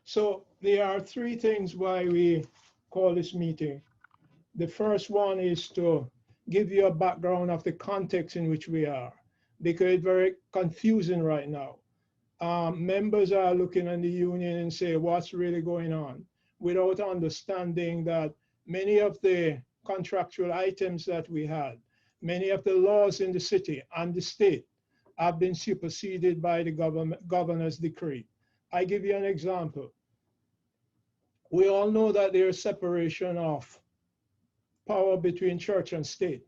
So there are three things why we call this meeting. The first one is to give you a background of the context in which we are, because it's very confusing right now. Members are looking at the union and say, what's really going on? Without understanding that many of the contractual items that we had, many of the laws in the city and the state have been superseded by the governor's decree. I give you an example. We all know that there is separation of power between church and state.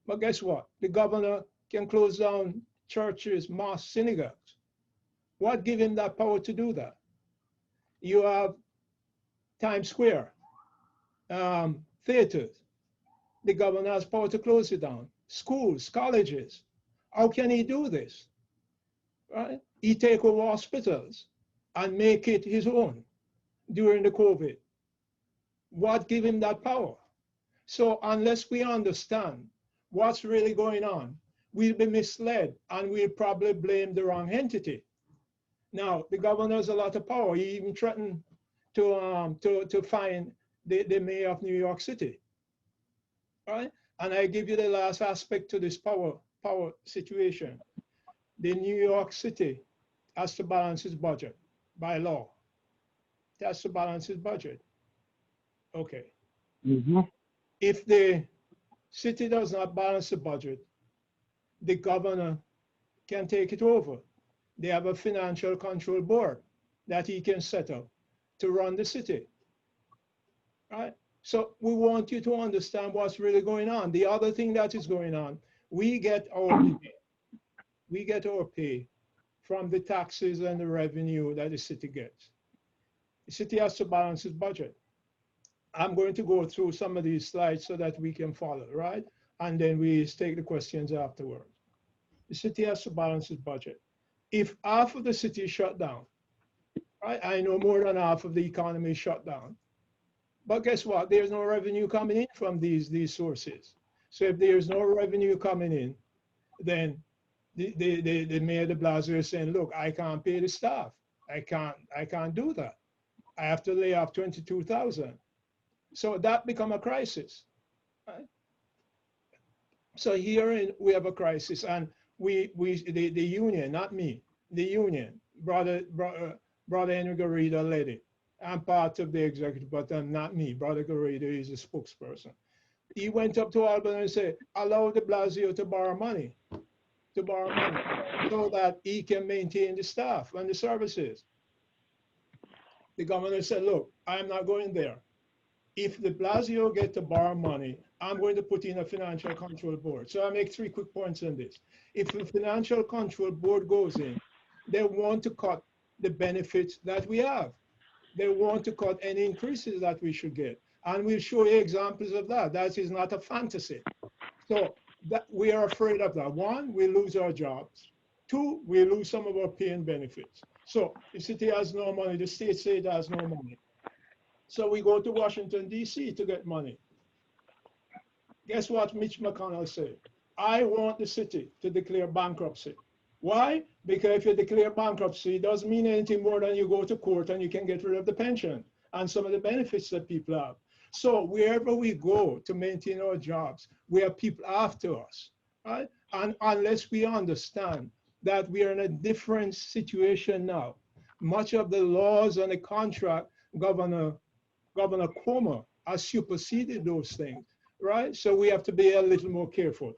But guess what? The governor can close down churches, mosques, synagogues. What gives him that power to do that? You have Times Square, theaters. The governor has power to close it down. Schools, colleges. How can he do this? Right? He take over hospitals and make it his own during the COVID. What gave him that power? So unless we understand what's really going on, we'll be misled and we'll probably blame the wrong entity. Now, the governor has a lot of power. He even threatened to fine the mayor of New York City. Right? And I give you the last aspect to this power situation. The New York City has to balance its budget by law. It has to balance its budget. Okay. Mm-hmm. If the city does not balance the budget, the governor can take it over. They have a financial control board that he can set up to run the city. Right? So we want you to understand what's really going on. The other thing that is going on, we get our pay from the taxes and the revenue that the city gets. The city has to balance its budget. I'm going to go through some of these slides so that we can follow, right? And then we take the questions afterwards. The city has to balance its budget. If half of the city is shut down, right? I know more than half of the economy is shut down. But guess what? There's no revenue coming in from these sources. So if there's no revenue coming in, then the mayor de Blasio is saying, look, I can't pay the staff. I can't do that. I have to lay off 22,000. So that become a crisis. Right? So here we have a crisis, and the union, not me, the union, brother Henry Garrido led it. I'm part of the executive, but I'm not me. Brother Garrido is a spokesperson. He went up to Albany and said, allow de Blasio to borrow money so that he can maintain the staff and the services. The governor said, look, I'm not going there. If de Blasio get to borrow money, I'm going to put in a financial control board. So I make 3 quick points on this. If the financial control board goes in, they want to cut the benefits that we have. They want to cut any increases that we should get. And we'll show you examples of that. That is not a fantasy. So that we are afraid of that. 1, we lose our jobs. 2, we lose some of our pay and benefits. So the city has no money, the state has no money. So we go to Washington, D.C. to get money. Guess what Mitch McConnell said? I want the city to declare bankruptcy. Why? Because if you declare bankruptcy, it doesn't mean anything more than you go to court and you can get rid of the pension and some of the benefits that people have. So wherever we go to maintain our jobs, we have people after us, right? And unless we understand that we are in a different situation now, much of the laws and the contract, Governor Cuomo has superseded those things, right? So we have to be a little more careful.